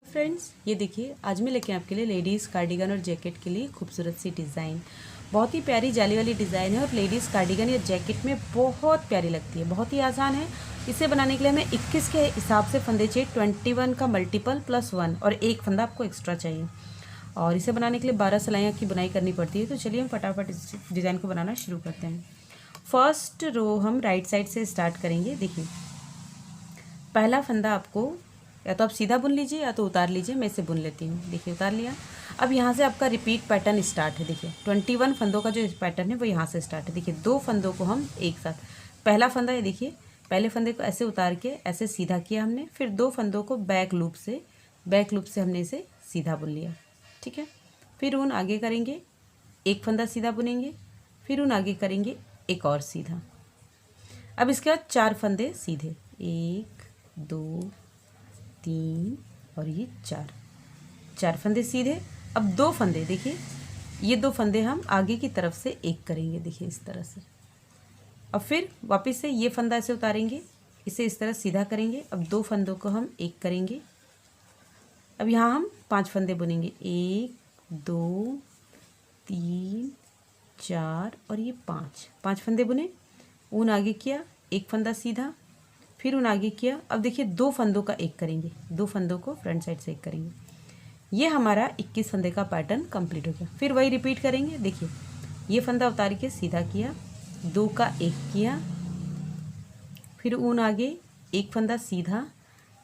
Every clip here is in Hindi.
फ्रेंड्स, ये देखिए आज मैं लेके आपके लिए लेडीज़ कार्डिगन और जैकेट के लिए खूबसूरत सी डिज़ाइन। बहुत ही प्यारी जाली वाली डिज़ाइन है और लेडीज़ कार्डिगन या जैकेट में बहुत प्यारी लगती है। बहुत ही आसान है। इसे बनाने के लिए हमें 21 के हिसाब से फंदे चाहिए। 21 का मल्टीपल प्लस 1 और एक फंदा आपको एक्स्ट्रा चाहिए। और इसे बनाने के लिए 12 सिलाइयाँ की बुनाई करनी पड़ती है। तो चलिए हम फटाफट इस डिज़ाइन को बनाना शुरू करते हैं। फर्स्ट रो हम राइट साइड से स्टार्ट करेंगे। देखिए पहला फंदा आपको या तो आप सीधा बुन लीजिए या तो उतार लीजिए। मैं इसे बुन लेती हूँ। देखिए उतार लिया। अब यहाँ से आपका रिपीट पैटर्न स्टार्ट है। देखिए 21 फंदों का जो पैटर्न है वो यहाँ से स्टार्ट है। देखिए दो फंदों को हम एक साथ, पहला फंदा है, देखिए पहले फंदे को ऐसे उतार के ऐसे सीधा किया हमने, फिर दो फंदों को बैक लूप से हमने इसे सीधा बुन लिया। ठीक है, फिर ऊन आगे करेंगे, एक फंदा सीधा बुनेंगे, फिर ऊन आगे करेंगे एक और सीधा। अब इसके बाद 4 फंदे सीधे, 1 2 3 और ये 4 फंदे सीधे। अब 2 फंदे, देखिए ये 2 फंदे हम आगे की तरफ से एक करेंगे। देखिए इस तरह से। अब फिर वापस से ये फंदा ऐसे उतारेंगे, इसे इस तरह सीधा करेंगे। अब 2 फंदों को हम एक करेंगे। अब यहाँ हम 5 फंदे बुनेंगे, 1 2 3 4 और ये 5 फंदे बुने। ऊन आगे किया, एक फंदा सीधा, फिर ऊन आगे किया। अब देखिए 2 फंदों का एक करेंगे, 2 फंदों को फ्रंट साइड से एक करेंगे। ये हमारा 21 फंदे का पैटर्न कंप्लीट हो गया। फिर वही रिपीट करेंगे। देखिए ये फंदा उतार के सीधा किया, 2 का एक किया, फिर ऊन आगे एक फंदा सीधा,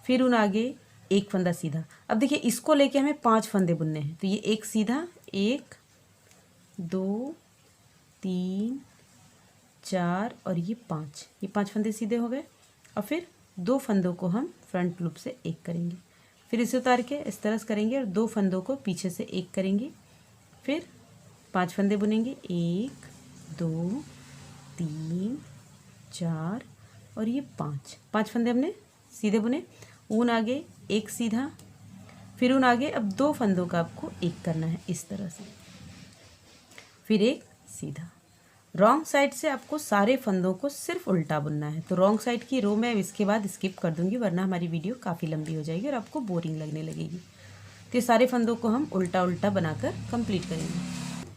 फिर ऊन आगे एक फंदा सीधा। अब देखिए इसको लेके हमें 5 फंदे बुनने हैं। तो ये एक सीधा, 1 2 3 4 और ये 5 फंदे सीधे हो गए। और फिर 2 फंदों को हम फ्रंट लूप से एक करेंगे, फिर इसे उतार के इस तरह से करेंगे और 2 फंदों को पीछे से एक करेंगे। फिर 5 फंदे बुनेंगे, 1 2 3 4 और ये 5 फंदे हमने सीधे बुने। ऊन आगे एक सीधा, फिर ऊन आगे। अब 2 फंदों का आपको एक करना है इस तरह से, फिर एक सीधा। रॉन्ग साइड से आपको सारे फंदों को सिर्फ उल्टा बुनना है। तो रॉन्ग साइड की रो मैं इसके बाद स्किप कर दूंगी, वरना हमारी वीडियो काफ़ी लंबी हो जाएगी और आपको बोरिंग लगने लगेगी। तो ये सारे फंदों को हम उल्टा उल्टा बनाकर कंप्लीट करेंगे।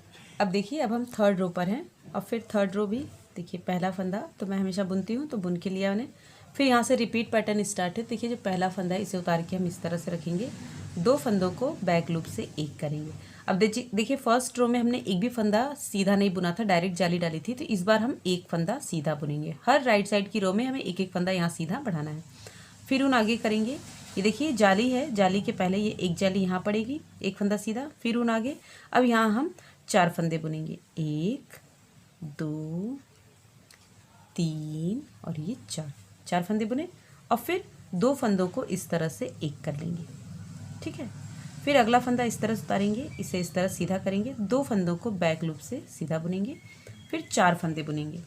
अब देखिए अब हम थर्ड रो पर हैं। और फिर थर्ड रो भी देखिए, पहला फंदा तो मैं हमेशा बुनती हूँ, तो बुन के लिया मैंने। फिर यहाँ से रिपीट पैटर्न स्टार्ट है। देखिए जो पहला फंदा है इसे उतार के हम इस तरह से रखेंगे, 2 फंदों को बैक लूप से एक करेंगे। अब देखिए फर्स्ट रो में हमने एक भी फंदा सीधा नहीं बुना था, डायरेक्ट जाली डाली थी। तो इस बार हम एक फंदा सीधा बुनेंगे। हर राइट साइड की रो में हमें एक एक फंदा यहाँ सीधा बढ़ाना है। फिर ऊन आगे करेंगे। ये देखिए जाली है, जाली के पहले ये एक जाली यहाँ पड़ेगी, एक फंदा सीधा, फिर ऊन आगे। अब यहाँ हम 4 फंदे बुनेंगे, 1 2 3 और ये 4 फंदे बुने। और फिर 2 फंदों को इस तरह से एक कर लेंगे। ठीक है, फिर अगला फंदा इस तरह से उतारेंगे, इसे इस तरह सीधा करेंगे, 2 फंदों को बैक लूप से सीधा बुनेंगे। फिर 4 फंदे बुनेंगे,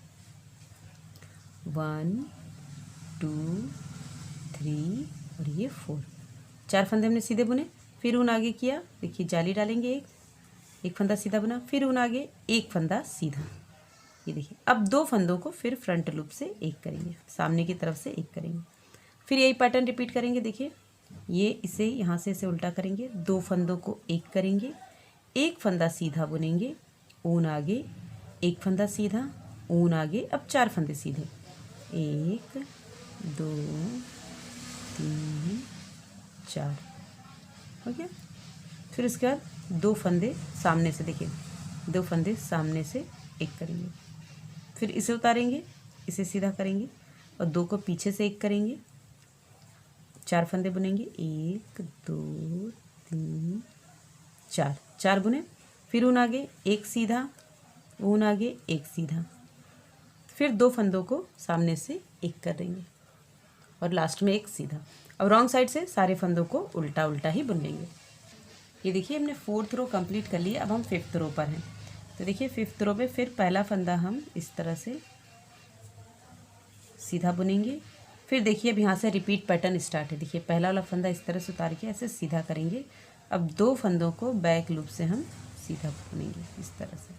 1 2 3 और ये 4 फंदे हमने सीधे बुने। फिर ऊन आगे किया, देखिए जाली डालेंगे, एक फंदा सीधा बुना, फिर ऊन आगे एक फंदा सीधा। ये देखिए अब 2 फंदों को फिर फ्रंट लूप से एक करेंगे, सामने की तरफ से एक करेंगे। फिर यही पैटर्न रिपीट करेंगे। देखिए ये इसे यहाँ से इसे उल्टा करेंगे, 2 फंदों को एक करेंगे, एक फंदा सीधा बुनेंगे, ऊन आगे एक फंदा सीधा, ऊन आगे। अब 4 फंदे सीधे, 1 2 3 4 हो गया। फिर उसके बाद 2 फंदे सामने से, देखिए 2 फंदे सामने से एक करेंगे, फिर इसे उतारेंगे, इसे सीधा करेंगे और 2 को पीछे से एक करेंगे, 4 फंदे बुनेंगे, 1 2 3 4 बुने। फिर ऊन आगे एक सीधा, ऊन आगे एक सीधा, फिर 2 फंदों को सामने से एक कर देंगे और लास्ट में एक सीधा। अब रॉन्ग साइड से सारे फंदों को उल्टा उल्टा ही बुन लेंगे। ये देखिए हमने 4th रो कंप्लीट कर लिया। अब हम 5th रो पर हैं। तो देखिए 5th रो पे फिर पहला फंदा हम इस तरह से सीधा बुनेंगे। फिर देखिए अब यहाँ से रिपीट पैटर्न स्टार्ट है। देखिए पहला वाला फंदा इस तरह से उतार के ऐसे सीधा करेंगे। अब 2 फंदों को बैक लूप से हम सीधा बुनेंगे इस तरह से।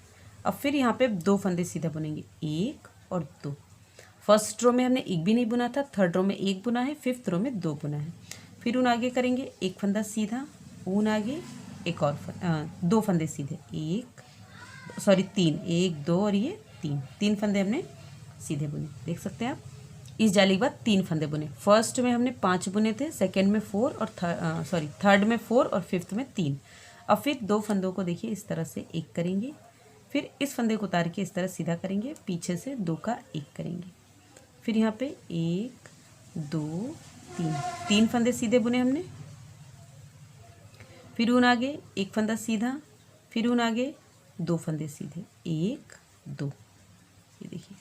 अब फिर यहाँ पे 2 फंदे सीधा बुनेंगे, 1 और 2। फर्स्ट रो में हमने एक भी नहीं बुना था, थर्ड रो में एक बुना है, 5th रो में 2 बुना है। फिर ऊन आगे करेंगे, एक फंदा सीधा, ऊन आगे, एक और दो फंदे सीधे, तीन, एक दो और ये तीन फंदे हमने सीधे बुने। देख सकते हैं आप, इस जाली के बाद 3 फंदे बुने। फर्स्ट में हमने 5 बुने थे, सेकंड में 4 और थर्ड में 4 और फिफ्थ में 3। अब फिर 2 फंदों को देखिए इस तरह से एक करेंगे, फिर इस फंदे को उतार के इस तरह सीधा करेंगे, पीछे से 2 का एक करेंगे, फिर यहाँ पे 1 2 3 फंदे सीधे बुने हमने, फिर ऊन आगे, एक फंदा सीधा, फिर ऊन आगे, 2 फंदे सीधे, 1 2, ये देखिए।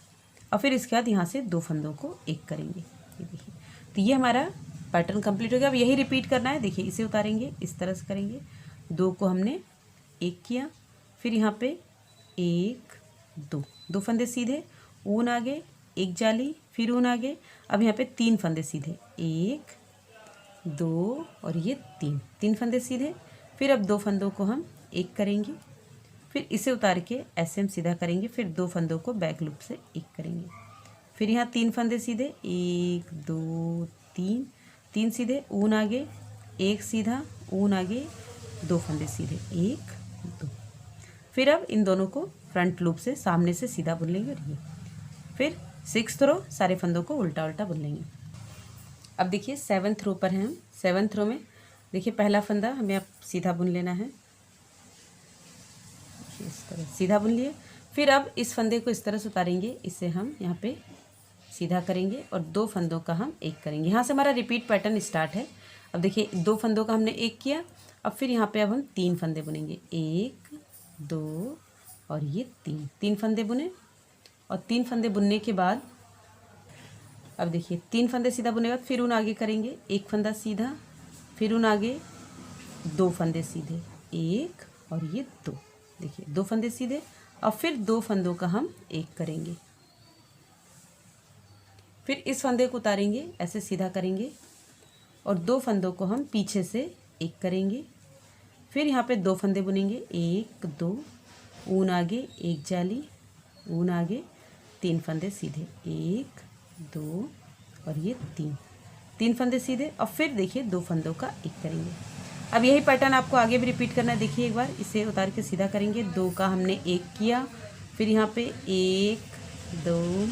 और फिर इसके बाद यहाँ से 2 फंदों को एक करेंगे, ये देखिए। तो ये हमारा पैटर्न कंप्लीट हो गया। अब यही रिपीट करना है। देखिए इसे उतारेंगे, इस तरह से करेंगे, 2 को हमने एक किया, फिर यहाँ पे 1 2 फंदे सीधे, ऊन आगे, एक जाली, फिर ऊन आगे। अब यहाँ पे 3 फंदे सीधे, 1 2 और ये 3 फंदे सीधे। फिर अब 2 फंदों को हम एक करेंगे, फिर इसे उतार के ऐसे हम सीधा करेंगे, फिर 2 फंदों को बैक लूप से एक करेंगे, फिर यहाँ 3 फंदे सीधे, 1 2 3 सीधे, ऊन आगे, एक सीधा, ऊन आगे, 2 फंदे सीधे, 1 2। फिर अब इन दोनों को फ्रंट लूप से सामने से सीधा बुन लेंगे और ये फिर 6th रो सारे फंदों को उल्टा उल्टा बुन लेंगे। अब देखिए 7th रो पर हैं हम। 7th रो में देखिए पहला फंदा हमें अब सीधा बुन लेना है, इस तरह सीधा बुन लिए। फिर अब इस फंदे को इस तरह से उतारेंगे, इसे हम यहाँ पे सीधा करेंगे और 2 फंदों का हम एक करेंगे। यहाँ से हमारा रिपीट पैटर्न स्टार्ट है। अब देखिए 2 फंदों का हमने एक किया, अब फिर यहाँ पे अब हम 3 फंदे बुनेंगे, 1 2 और ये 3 फंदे बुने। और 3 फंदे बुनने के बाद अब देखिए 3 फंदे सीधा बुनने के बाद फिर ऊन आगे करेंगे, एक फंदा सीधा, फिर ऊन आगे, 2 फंदे सीधे, 1 और ये 2, देखिए 2 फंदे सीधे। और फिर 2 फंदों का हम एक करेंगे, फिर इस फंदे को उतारेंगे, ऐसे सीधा करेंगे और 2 फंदों को हम पीछे से एक करेंगे। फिर यहाँ पे 2 फंदे बुनेंगे, 1 2, ऊन आगे, एक जाली, ऊन आगे, 3 फंदे सीधे, 1 2 और ये 3 फंदे सीधे। और फिर देखिए 2 फंदों का एक करेंगे। अब यही पैटर्न आपको आगे भी रिपीट करना है। देखिए एक बार इसे उतार के सीधा करेंगे, 2 का हमने एक किया, फिर यहाँ पे 1 2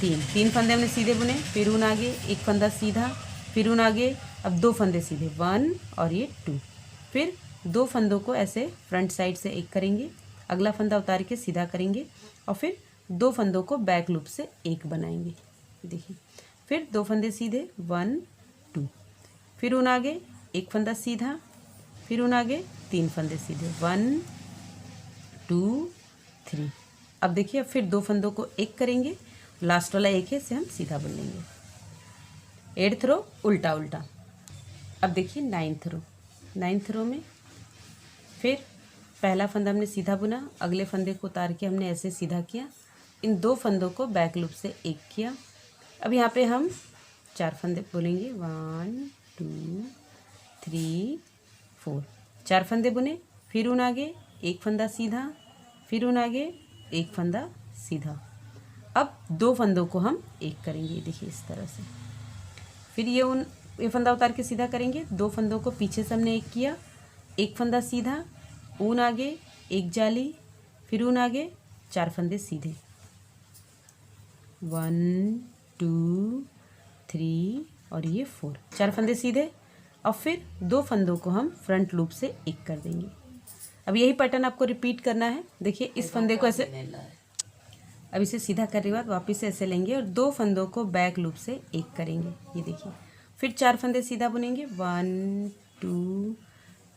3 फंदे हमने सीधे बुने, फिर ऊन आगे, एक फंदा सीधा, फिर ऊन आगे, अब 2 फंदे सीधे, 1 और ये 2। फिर 2 फंदों को ऐसे फ्रंट साइड से एक करेंगे, अगला फंदा उतार के सीधा करेंगे और फिर 2 फंदों को बैक लूप से एक बनाएंगे। देखिए फिर 2 फंदे सीधे, 1 2, फिर ऊन आगे, एक फंदा सीधा, फिर ऊन आगे, 3 फंदे सीधे, 1 2 3। अब देखिए अब फिर 2 फंदों को एक करेंगे, लास्ट वाला एक है, इसे हम सीधा बुन लेंगे। 8th रो उल्टा उल्टा। अब देखिए 9th रो में फिर पहला फंदा हमने सीधा बुना, अगले फंदे को उतार के हमने ऐसे सीधा किया, इन 2 फंदों को बैक लूप से एक किया। अब यहाँ पे हम 4 फंदे बुनेंगे, 1 2 3 4, 4 फंदे बुने, फिर ऊन आगे, एक फंदा सीधा, फिर ऊन आगे, एक फंदा सीधा। अब 2 फंदों को हम एक करेंगे, देखिए इस तरह से। फिर ये फंदा उतार के सीधा करेंगे, 2 फंदों को पीछे से हमने एक किया, एक फंदा सीधा, ऊन आगे, एक जाली, फिर ऊन आगे, 4 फंदे सीधे, 1 2 3 और ये 4, 4 फंदे सीधे। और फिर 2 फंदों को हम फ्रंट लूप से एक कर देंगे। अब यही पैटर्न आपको रिपीट करना है। देखिए इस फंदे को ऐसे, अब इसे सीधा करने के बाद वापस से ऐसे लेंगे और 2 फंदों को बैक लूप से एक करेंगे, ये देखिए। फिर 4 फंदे सीधा बुनेंगे, 1 2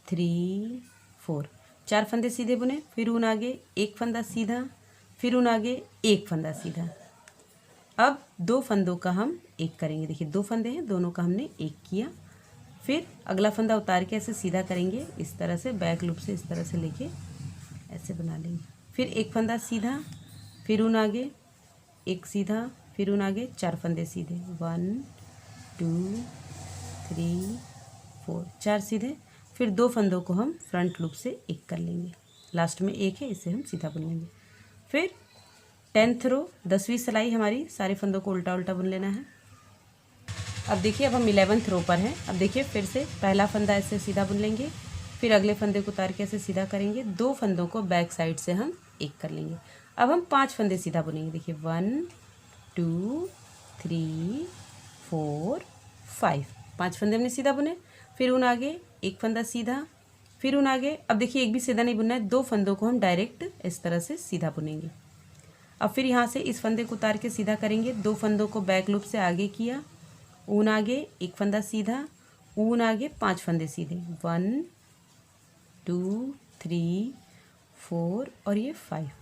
3 4, 4 फंदे सीधे बुने, फिर ऊन आगे, एक फंदा सीधा, फिर ऊन आगे, एक फंदा सीधा। अब 2 फंदों का हम एक करेंगे, देखिए 2 फंदे हैं, दोनों का हमने एक किया। फिर अगला फंदा उतार के ऐसे सीधा करेंगे, इस तरह से बैक लूप से इस तरह से लेके ऐसे बना लेंगे। फिर एक फंदा सीधा, फिर ऊन आगे, एक सीधा, फिर ऊन आगे, 4 फंदे सीधे, 1 2 3 4, 4 सीधे। फिर 2 फंदों को हम फ्रंट लूप से एक कर लेंगे, लास्ट में एक है, इसे हम सीधा बुन लेंगे। फिर 10th रो 10वीं सिलाई हमारी, सारे फंदों को उल्टा उल्टा बुन लेना है। अब देखिए अब हम 11th रो पर हैं। अब देखिए फिर से पहला फंदा ऐसे सीधा बुन लेंगे, फिर अगले फंदे को उतार के ऐसे सीधा करेंगे, 2 फंदों को बैक साइड से हम एक कर लेंगे। अब हम 5 फंदे सीधा बुनेंगे। देखिए 1 2 3 4 5, 5 फंदे हमने सीधा बुने। फिर उन आगे एक फंदा सीधा, फिर उन आगे। अब देखिए एक भी सीधा नहीं बुनना है, 2 फंदों को हम डायरेक्ट इस तरह से सीधा बुनेंगे। अब फिर यहाँ से इस फंदे को उतार के सीधा करेंगे, 2 फंदों को बैक लूप से आगे किया, ऊन आगे एक फंदा सीधा, ऊन आगे 5 फंदे सीधे, 1 2 3 4 और ये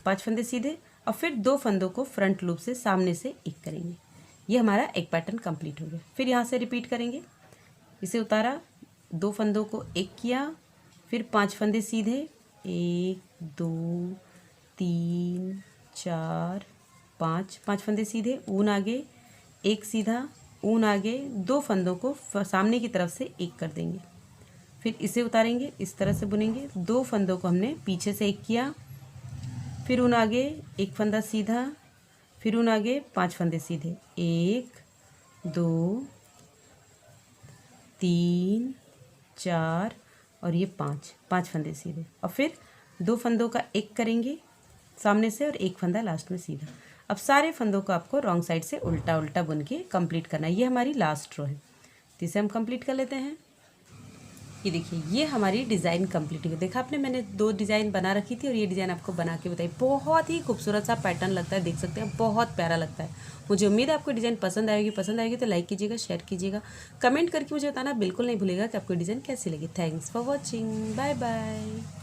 5 फंदे सीधे। और फिर 2 फंदों को फ्रंट लूप से सामने से एक करेंगे। ये हमारा एक पैटर्न कंप्लीट हो गया। फिर यहाँ से रिपीट करेंगे, इसे उतारा, 2 फंदों को एक किया, फिर 5 फंदे सीधे, 1 2 3 4 5, 5 फंदे सीधे, ऊन आगे एक सीधा, ऊन आगे 2 फंदों को सामने की तरफ से एक कर देंगे। फिर इसे उतारेंगे, इस तरह से बुनेंगे, 2 फंदों को हमने पीछे से एक किया, फिर ऊन आगे एक फंदा सीधा, फिर ऊन आगे 5 फंदे सीधे, 1 2 3 4 और ये 5 फंदे सीधे। और फिर 2 फंदों का एक करेंगे सामने से और एक फंदा लास्ट में सीधा। अब सारे फंदों को आपको रॉन्ग साइड से उल्टा उल्टा बुन के कंप्लीट करना है। ये हमारी लास्ट रो है, तो इसे हम कंप्लीट कर लेते हैं। ये देखिए ये हमारी डिज़ाइन कंप्लीट है। देखा आपने, मैंने 2 डिज़ाइन बना रखी थी और ये डिज़ाइन आपको बना के बताई। बहुत ही खूबसूरत सा पैटर्न लगता है, देख सकते हैं, बहुत प्यारा लगता है। मुझे उम्मीद है आपको डिज़ाइन पसंद आएगी तो लाइक कीजिएगा, शेयर कीजिएगा, कमेंट करके मुझे बताना बिल्कुल नहीं भूलिएगा कि आपको डिज़ाइन कैसी लगी। Thanks for watching, bye bye.